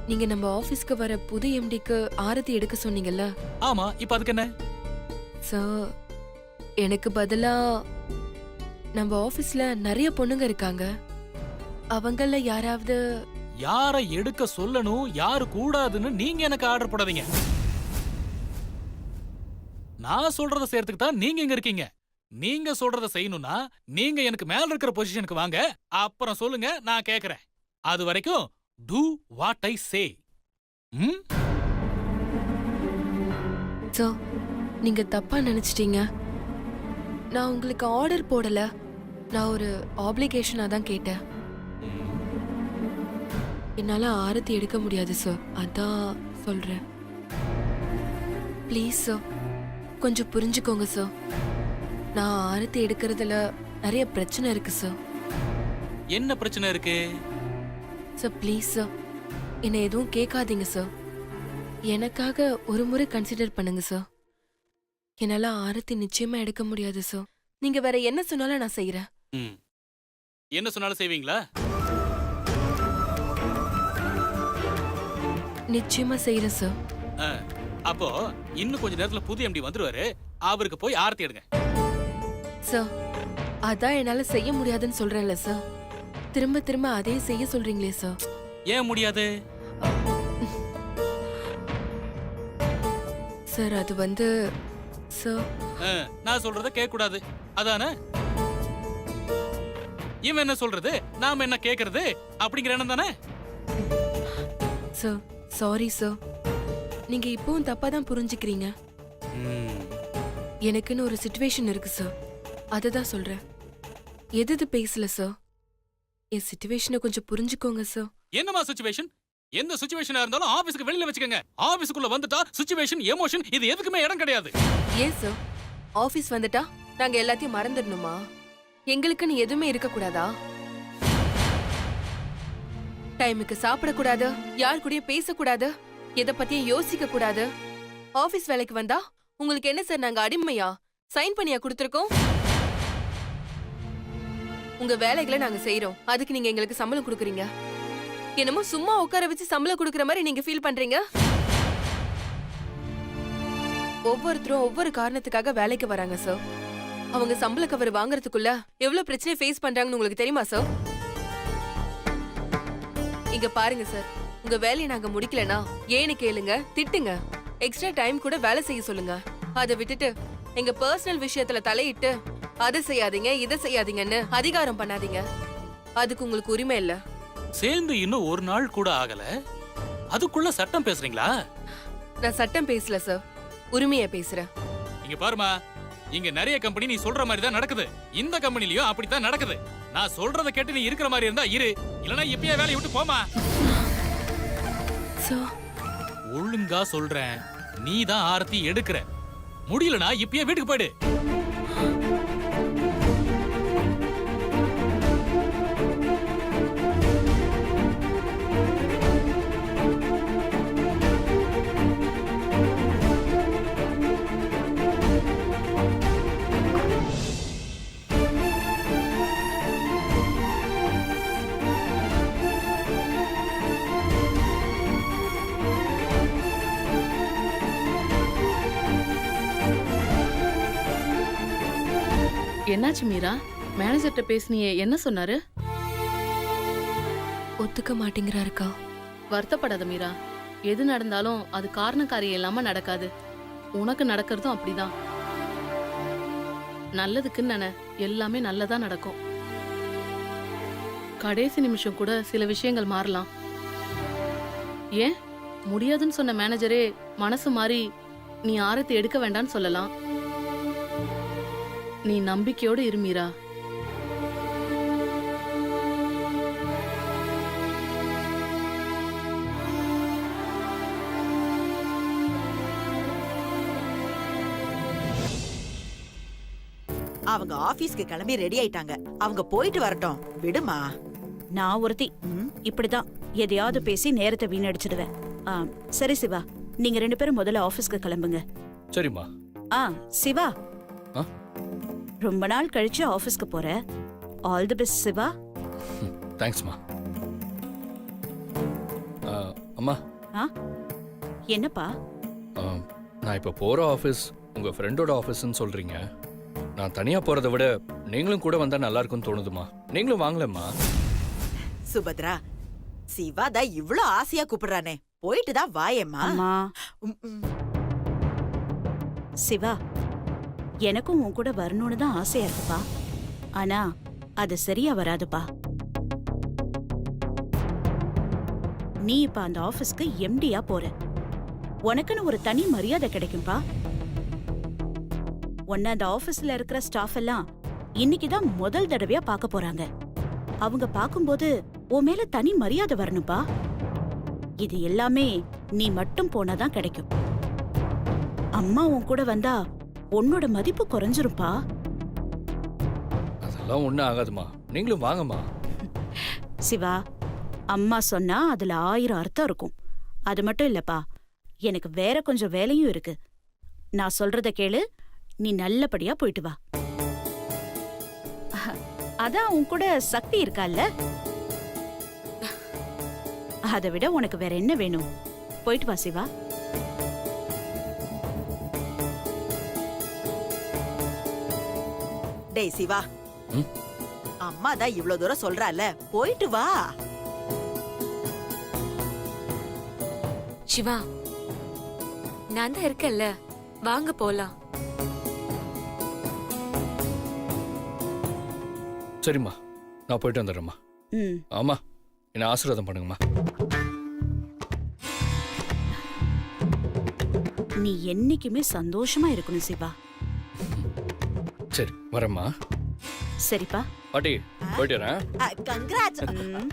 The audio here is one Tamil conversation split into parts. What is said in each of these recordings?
நீங்க நம்ம ஆபீஸ்க்கு வர புது எம்டிக்கு ஆரத்தி எடுக்க சொன்னீங்கல்ல ஆமா, இப்ப அதுக்கு என்ன? சார், எனக்கு பதிலா நம்ம ஆபீஸ்ல நிறைய பொண்ணுங்க இருக்காங்க. அவங்கள யாராவது யாரை எடுக்க சொல்லணும், யாரு கூடாதுன்னு நீங்க எனக்கு ஆர்டர் போடாதீங்க. நான் சொல்றத செய்யறதுக்கு தான் நீங்க இங்க இருக்கீங்க. நீங்க சொல்றத செய்யணும்னா நீங்க எனக்கு மேல இருக்கிற பொசிஷனுக்கு வாங்க, அப்புறம் சொல்லுங்க, நான் கேக்குறேன். அது வரைக்கும் do what I say. ம்? சார், நீங்க தப்பா நினைச்சிட்டீங்க. நான் உங்களுக்கு ஆர்டர் போடல. நான் ஒரு ஆப்ளிகேஷனா தான் கேட்டேன். என்னால ஆரத்தி எடுக்க முடியாது சார், அதான் சொல்றேன். ப்ளீஸ் சார், கொஞ்சம் புரிஞ்சுக்கோங்க சார். நான் ஆரத்தி எடுக்கிறதுல நிறைய பிரச்சனை இருக்கு சார். என்ன பிரச்சனை இருக்கு? சார் ப்ளீஸ் சார், என்னை எதுவும் கேட்காதீங்க சார். எனக்காக ஒரு முறை கன்சிடர் பண்ணுங்க சார். என்னால ஆரத்தி நிச்சயமா எடுக்க முடியாது சார். நீங்க வேற என்ன சொன்னாலும் நான் செய்யறேன். ம். என்ன சொன்னாலும் செய்வீங்களா? நிச்சயமா செய்யறேன் சார். அப்போ இன்னும் கொஞ்ச நேரத்துல புது எம்டி வந்துருவாரு, அவருக்கு போய் ஆரத்தி எடுங்க. சார், அதான் என்னால செய்ய முடியாதுன்னு சொல்றேன்ல சார். திரும்ப திரும்ப அதே செய்ய சொல்றீங்களே சார். ஏன் முடியாது? சார் அது வந்து சார், நான் சொல்றத கேட்க கூடாது அதானே? இவன் என்ன சொல்றது, நாம என்ன கேக்குறது அப்படிங்கிற எண்ணம் தானே? Sir sorry sir. நீங்க இப்பவும் தப்பா தான் புரிஞ்சுக்கிறீங்க. எனக்குன்னு ஒரு சிச்சுவேஷன் இருக்கு சார், அததான் சொல்றேன். எது பேசல சார். என் சிச்சுவேஷனை கொஞ்சம் புரிஞ்சுக்கோங்க சார். என்னமா சிச்சுவேஷன்? எந்த சிச்சுவேஷனா இருந்தாலும் ஆபீஸ்க்கு வெளியில வச்சுக்கங்க. ஆபீஸ்க்குள்ள வந்துட்டா சிச்சுவேஷன், எமோஷன் இது எதுக்குமே இடம் கிடையாது. ஏன் சார், ஆபீஸ் வந்துட்டா நாங்க எல்லாத்தையும் மறந்துடணுமா? எங்களுக்குன்னு எதுவுமே இருக்க கூடாதா? டைமுக்கு சாப்பிடக்கூடாது, யார் கூடயும் பேசக்கூடாது, எதை பத்தியும் யோசிக்க கூடாது. ஆபீஸ் வேலைக்கு வந்தா உங்களுக்கு என்ன சார், நாங்க அடிமையா? சைன் பண்ணியா கொடுத்துருக்கோம்? உங்க வேலைகளை நாங்க செய்யறோம், அதுக்கு நீங்க எங்களுக்கு சம்பளம் கொடுக்குறீங்க. என்னமோ சும்மா உட்கார வச்சு சம்பளம் கொடுக்கற மாதிரி நீங்க ஃபீல் பண்றீங்க. ஒவ்வொருத்தரும் ஒவ்வொரு காரணத்துக்காக வேலைக்கு வராங்க சார். அவங்க சம்பள கவர் வாங்குறதுக்குள்ள எவ்வளவு பிரச்சனை ஃபேஸ் பண்றாங்கன்னு உங்களுக்கு தெரியுமா சார்? இங்க பாருங்க சார், உங்க வேலையை நாங்க முடிக்கலனா ஏன்னு கேளுங்க, திட்டுங்க, எக்ஸ்ட்ரா டைம் கூட வேலை செய்ய சொல்லுங்க. அதை விட்டுட்டு எங்க பர்சனல் விஷயத்துல தலையிட்டு அதை செய்யாதீங்க இதை செய்யாதீங்கன்னு அதிகாரம் பண்ணாதீங்க. அதுக்கு உங்களுக்கு உரிமை இல்ல. சேர்ந்து இன்னும் ஒரு நாள் கூட ஆகல, அதுக்குள்ள சட்டம் பேசுறீங்களா? நான் சட்டம் பேசல சார், உரிமையை பேசுறேன். இங்க பாருமா, இங்க நிறைய கம்பெனி நீ சொல்ற மாதிரி தான் நடக்குது. இந்த கம்பெனிலயும் அப்படித்தான் நடக்குது. நான் சொல்றத கேட்டு நீ இருக்கிற மாதிரி இருந்தா இரு, இல்லனா இப்பயே வேலையை விட்டு போமா. ஒழுங்கா சொல்றேன், நீ தான் ஆரத்தி எடுக்கிற. முடியலனா இப்பயே வீட்டுக்கு போயிடு. என்னாச்சு மீரா? மேனேஜர்ட்ட பேசினியே, என்ன சொன்னாரு? ஒத்துக்க மாட்டேங்கிறாருக்கா. வருத்தப்படாத மீரா, எது நடந்தாலும் அது காரண காரியம் இல்லாம நடக்காது. உனக்கு நடக்கிறதும் அப்படிதான். நல்லதுக்குன்னு நினை, எல்லாமே நல்லதா நடக்கும். கடைசி நிமிஷம் கூட சில விஷயங்கள் மாறலாம். ஏன் முடியாதுன்னு சொன்ன மேனேஜரே மனசு மாறி நீ ஆரத்தி எடுக்க வேண்டான்னு சொல்லலாம். நீ நம்பிக்கையோடு இருமீரா. அவங்க ஆபீஸ்க்கு கிளம்பி ரெடி ஆயிட்டாங்க. அவங்க போயிட்டு வரட்டும், விடுமா. நான் ஒருத்தி இப்படிதான் எதையாவது பேசி நேரத்தை வீணடிச்சிடுவேன். சரி சிவா, நீங்க 2 பேரும் முதல்ல ஆபீஸ்க்கு கிளம்புங்க. சரிம்மா. சிவா, ரொம்ப நாள் கழிச்சு ஆபீஸ்க்கு போற. All the best Siva. தேங்க்ஸ்மா. அம்மா என்னப்பா? நான் இப்போ போற ஆஃபீஸ் உங்க ஃப்ரெண்டோட ஆஃபீஸ்ன்னு சொல்றீங்க. நான் தனியா போறதை விட நீங்களும் கூட வந்தா நல்லா இருக்கும்னு தோணுதுமா. நீங்களும் வாங்கலம்மா. சுபத்ரா, சிவா தான் இவ்ளோ ஆசையா கூப்பிடுறானே, போயிட்டு தான் வாயேம்மா. அம்மா ம், ம். சிவா, எனக்கும் உன் கூட வரணும்னு தான் ஆசையா இருக்குப்பா. ஆனா அது சரியா வராதுப்பா. நீ இப்ப அந்த ஆபீஸ்க்கு எம்டியா போற. உனக்குன்னு ஒரு தனி மரியாதை கிடைக்கும்பா. உன்ன அந்த ஆபீஸ்ல இருக்கிற ஸ்டாஃப் எல்லாம் இன்னைக்குதான் முதல் தடவையா பார்க்க போறாங்க. அவங்க பார்க்கும்போது உன் மேல தனி மரியாதை வரணும்பா. இது எல்லாமே நீ மட்டும் போனாதான் கிடைக்கும். அம்மா உன் கூட வந்தா உன்னோட மதிப்பு குறைஞ்சிருப்பா. அதெல்லாம் ஒண்ணும் ஆகாதுமா. நீங்களும் வாங்கம்மா. சிவா, அம்மா சொன்னா அதுல 1000 அர்த்தம் இருக்கும். அது மட்டும் இல்லப்பா, எனக்கு வேற கொஞ்சம் வேலையும் இருக்கு. நான் சொல்றத கேளு, நீ நல்லபடியா போயிட்டு வா. அதான் உன் கூட சக்தி இருக்கால்ல, அதை விட உனக்கு வேற என்ன வேணும்? போயிட்டு வா சிவா. டேய் சிவா, ம்? அம்மா தான் இவ்ளோ தூரம் சொல்றால, போயிட்டு வா. சிவா, நான் தான் இருக்கேன்ல, வாங்க போலாம். சரிம்மா, நான் போயிட்டு வந்துடுறேம்மா. ம். ஆமா, என்ன ஆசீர்வாதம் பண்ணுங்கம்மா. நீ என்னைக்குமே சந்தோஷமா இருக்கணும் சிவா. சரி, வரேம்மா. சரிப்பா. பாட்டி, போயிட்டு வரேன். கங்க்ராட்ஸ். ம்.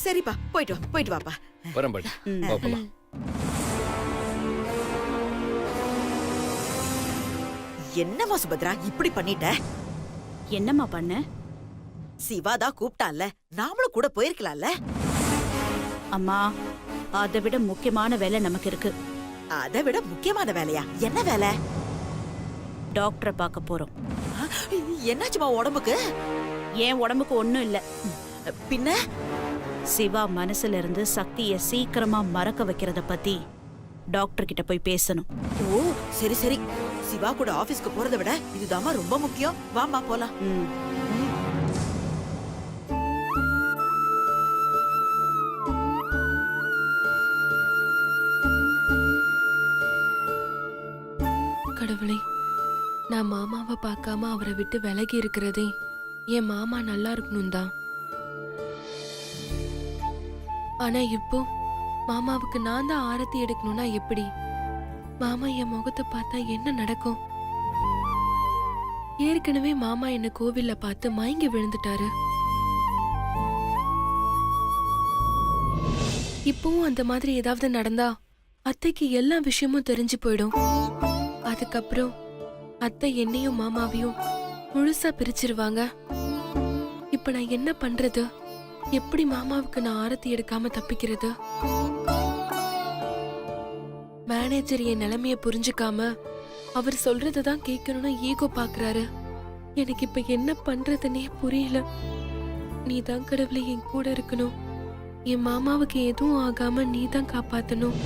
சரிப்பா, போயிட்டு வா, போயிட்டு வாப்பா. வரேன் பாட்டி. ம். வா போலாம். என்னம்மா சுபத்ரா இப்படி பண்ணிட்ட? என்னம்மா பண்ண? சிவா தான் கூப்பிட்டான்ல, நாமளும் கூட போயிருக்கலாம்ல. அம்மா, அதை விட முக்கியமான வேலை நமக்கு இருக்கு. அதை விட முக்கியமான வேலையா? என்ன வேலை? டாக்டரை பார்க்க போறோம். என்னாச்சுமா உடம்புக்கு? என் உடம்புக்கு ஒண்ணும் இல்ல. பின்ன சிவா மனசுல இருந்து சக்திய சீக்கிரமா மறக்க வைக்கிறத பத்தி டாக்டர் கிட்ட போய் பேசணும். ஓ, சரி சரி. சிவா கூட ஆபீஸ்க்கு போறதை விட இதுதாம்மா ரொம்ப முக்கியம். வாமா போலாம். ம். கடவுளே, நான் மாமாவை பார்க்காம அவரை விட்டு விலகி இருக்கிறதே என் மாமா நல்லா இருக்கணும் தான். ஆனா இப்போ மாமாவுக்கு நான் தான் ஆரத்தி எடுக்கணும்னா எப்படி? மாமா என் முகத்தை பார்த்தா என்ன நடக்கும்? ஏற்கனவே மாமா என்ன கோவில்ல பார்த்து மயங்கி விழுந்துட்டாரு. இப்பவும் அந்த மாதிரி ஏதாவது நடந்தா அத்தைக்கு எல்லா விஷயமும் தெரிஞ்சு போயிடும். அதுக்கப்புறம் அத்தை என்னையும் மாமாவையும் முழுசா பிரிச்சிருவாங்க. இப்ப நான் என்ன பண்றது? எப்படி மாமாவுக்கு நான் ஆரத்தி எடுக்காம தப்பிக்கிறது? மேனேஜர் என் நிலைமைய புரிஞ்சுக்காம அவர் சொல்றதான் கேட்கணும்னு ஈகோ பாக்குறாரு. எனக்கு இப்ப என்ன பண்றதுன்னே புரியல. நீ தான் கடவுளை என் கூட இருக்கணும். என் மாமாவுக்கு எதுவும் ஆகாம நீ தான் காப்பாத்தணும்.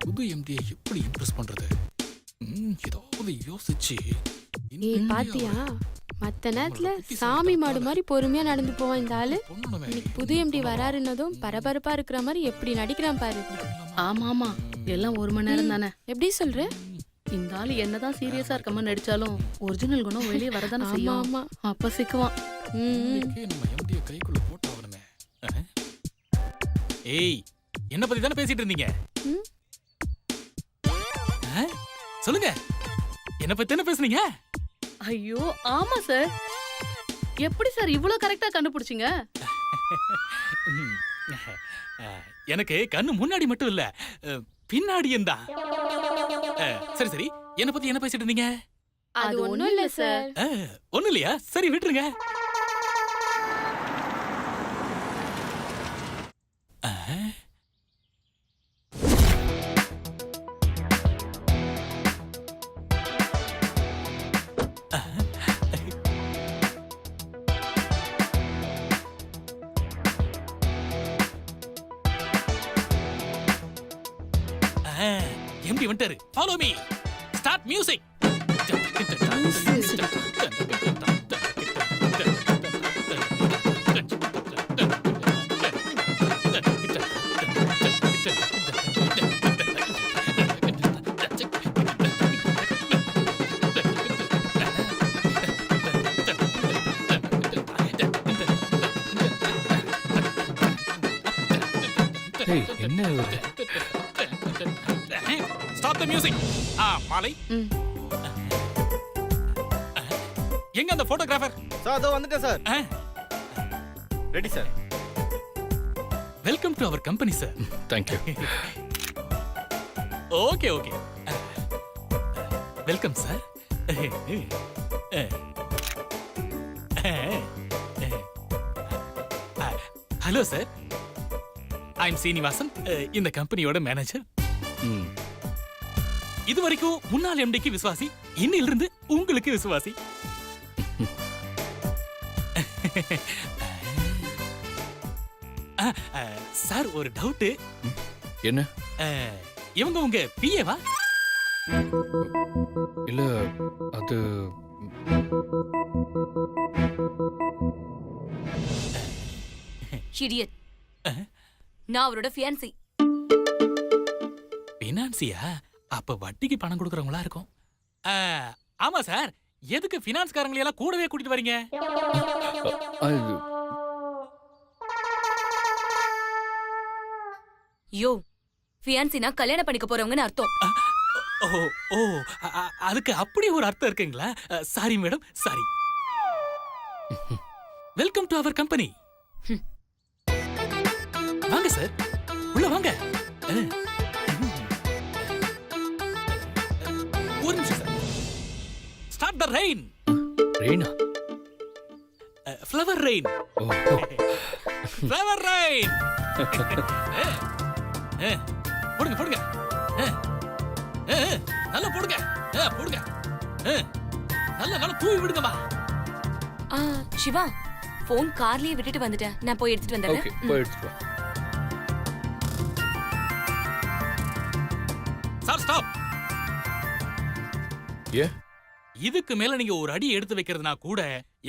புது எம்டியை எப்படி இம்ப்ரெஸ் பண்றது? ஏதாவது யோசிச்சு ஏய் பாத்தியா, மத்த நேரத்துல சாமி மாடு மாதிரி பொறுமையா நடந்து போவான் இந்த ஆளு. இன்னைக்கு புது எம்டி வராருன்னதும் பரபரப்பா இருக்கிற மாதிரி எப்படி நடிக்கிறான் பாரு. ஆமா ஆமா, எல்லாம் 1 மணி நேரம் தானே. எப்படி சொல்ற? இந்த ஆளு என்னதான் சீரியஸா இருக்க மாதிரி நடிச்சாலும் ஒரிஜினல் குணம் வெளியே வரதானே ஆமா செய்யும். ஆமா. அப்ப சிக்குவான். இன்னைக்கே நம்ம எம்டியை கைக்குள்ள போட்டாவணுமே. ஏய், என்ன பத்தி தானே பேசிட்டு இருந்தீங்க? ம். சொல்லுங்க, என்ன பத்தி தானே பேசுனீங்க? ஐயோ ஆமா சார். எப்படி சார் இவ்வளவு கரெக்டா கண்டுபிடிச்சீங்க? எனக்கு கண்ணு முன்னாடி மட்டும் இல்ல, பின்னாடியும் தான். சரி சரி, என்ன பத்தி என்ன பேசிட்டு இருந்தீங்க? அது ஒண்ணும் இல்ல சார். ஒண்ணும் இல்லையா? சரி விட்டுருங்க. எம்டி வந்துட்டாரு. Follow me. Start music. ஏய், என்ன இவரு? Stop the music. மாலை. ம். எங்க அந்த போட்டோகிராஃபர்? சார் அதோ வந்துட்டேன் sir. Ready sir. Welcome to our company sir. Thank you. Okay okay. Welcome sir. Hello sir. I am Srinivasan, இந்த கம்பெனியோட மேனேஜர். ம். இது வரைக்கும் முன்னாள் எம்டிக்கு விசுவாசி, இன்னிலிருந்து உங்களுக்கு விசுவாசி. சார் ஒரு டவுட். என்ன? இவங்க உங்க பிஏவா? இல்ல, அது இடியட். நான் அவரோட ஃபியான்சி. பினான்சியா? அப்ப வட்டிக்கு பணம் கொடுக்கறவங்களா இருக்கும். ஆமா சார். எதுக்கு பினான்ஸ்காரங்களை எல்லாம் கூடவே கூட்டிட்டு வரீங்க? அது யோ, ஃபியான்சினா கல்யாணம் பண்ணிக்க போறவங்கன்னு அர்த்தம். ஓ ஓ அதுக்கு அப்படி ஒரு அர்த்தம் இருக்குங்களா? Sorry madam, sorry. Welcome to our company. வாங்க சார், உள்ள வாங்க. ஒரு நிமிஷம் சார். Start the rain. ரெயினா? Flower rain. Oh, flower rain. போடுங்க போடுங்க. நல்லா போடுங்க. போடுங்க. நல்லா நல்லா தூவி விடுங்கம்மா. சிவா, போன் கார்லயே விட்டுட்டு வந்துட்டேன். நான் போய் எடுத்துட்டு ஓகே, வந்துடுறேன். போய் எடுத்துட்டு வா. Sir stop. ஏ? இதுக்கு மேல நீங்க ஒரு அடி எடுத்து வைக்கிறதுனா கூட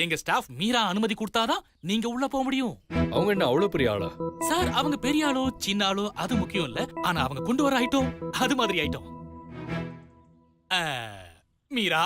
எங்க ஸ்டாஃப் மீரா அனுமதி கொடுத்தாதான் நீங்க உள்ள போக முடியும். அவங்க என்ன அவ்வளவு பெரிய ஆளா? சார் அவங்க பெரிய ஆளோ சின்ன ஆளோ அது முக்கியம் இல்ல. ஆனா அவங்க கொண்டு வர ஐட்டம் அது மாதிரி ஐட்டம். மீரா,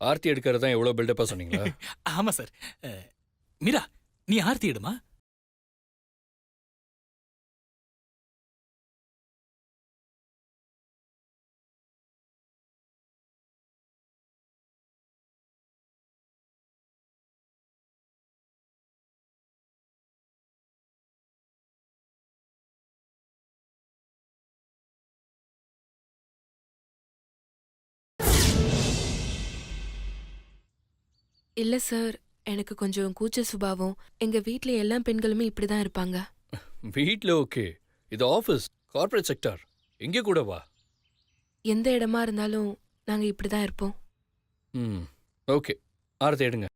ஆர்த்தி எடுக்கிறது தான் எவ்வளவு பில்டப்பா சொன்னீங்களா? ஆமா சார். மீரா, நீ ஆர்த்தி எடுமா. இல்ல சார், எனக்கு கொஞ்சம் கூச்ச சுபாவம். எங்க வீட்ல எல்லா பெண்களுமே இப்படிதான் இருப்பாங்க. வீட்ல ஓகே, இது ஆபீஸ், கார்ப்பரேட் செக்டார். இங்கே கூட வா. எந்த இடமா இருந்தாலும் நாங்க இப்படிதான் இருப்போம். ம், ஓகே. ஆர்த்தி எடுங்க.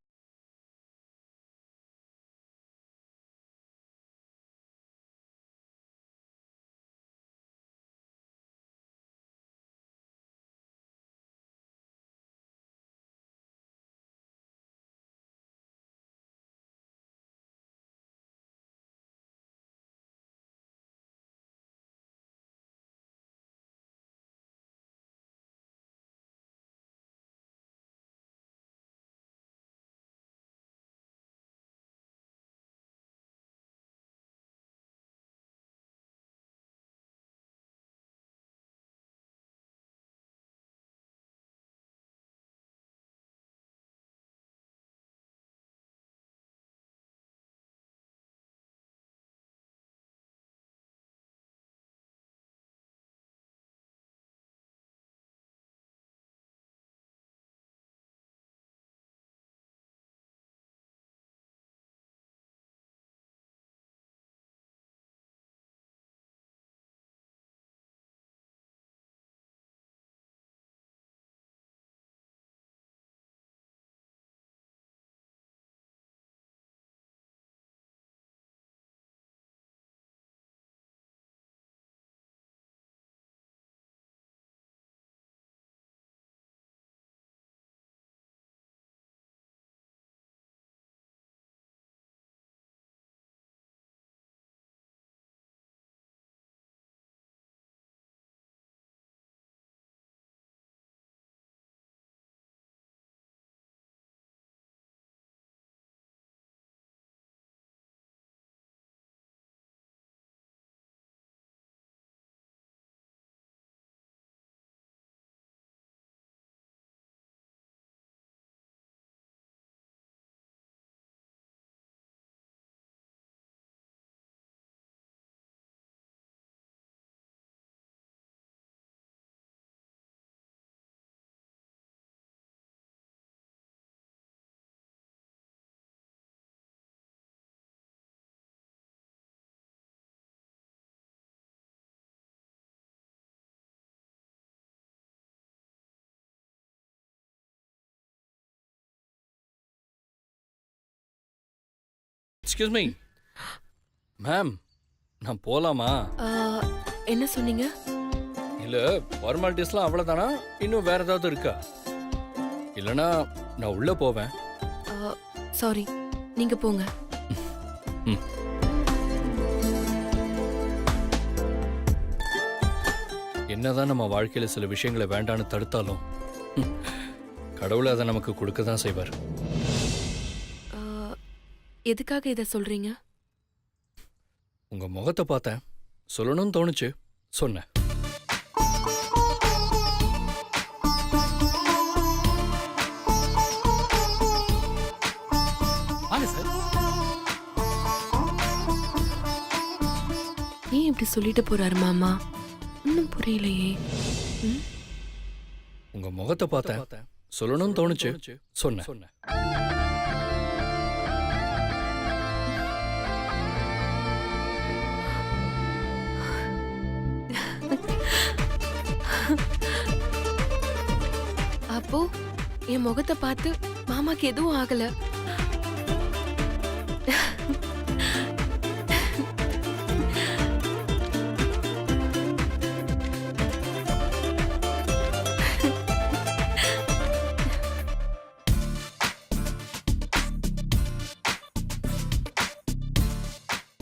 எக்ஸ்கியூஸ் மீ மேம், நான் போலாமா? என்ன சொன்னீங்க? இல்ல ஃபார்மாலிட்டிஸ்லாம் அவ்வளவுதானா, இன்னும் வேற ஏதாவது இருக்கா? இல்லனா நான் உள்ள போவேன். சாரி, நீங்க போங்க. என்னதான் நம்ம வாழ்க்கையில சில விஷயங்களை வேண்டான்னு தடுத்தாலும் கடவுள் அதை நமக்கு கொடுக்க தான் செய்வார். எதுக்காக இத சொல்றீங்க? உங்க முகத்தை பார்த்தேன், சொல்லணும்னு தோணுச்சு, சொன்னேன். வாங்க சார். ஏன் இப்படி சொல்லிட்டு போறாரு மாமா? இன்னும் புரியலையே. உங்க முகத்தை பார்த்தேன், சொல்லணும்னு தோணுச்சு, சொன்னேன். அப்போ என் முகத்தை பார்த்து மாமாக்கு எதுவும் ஆகல.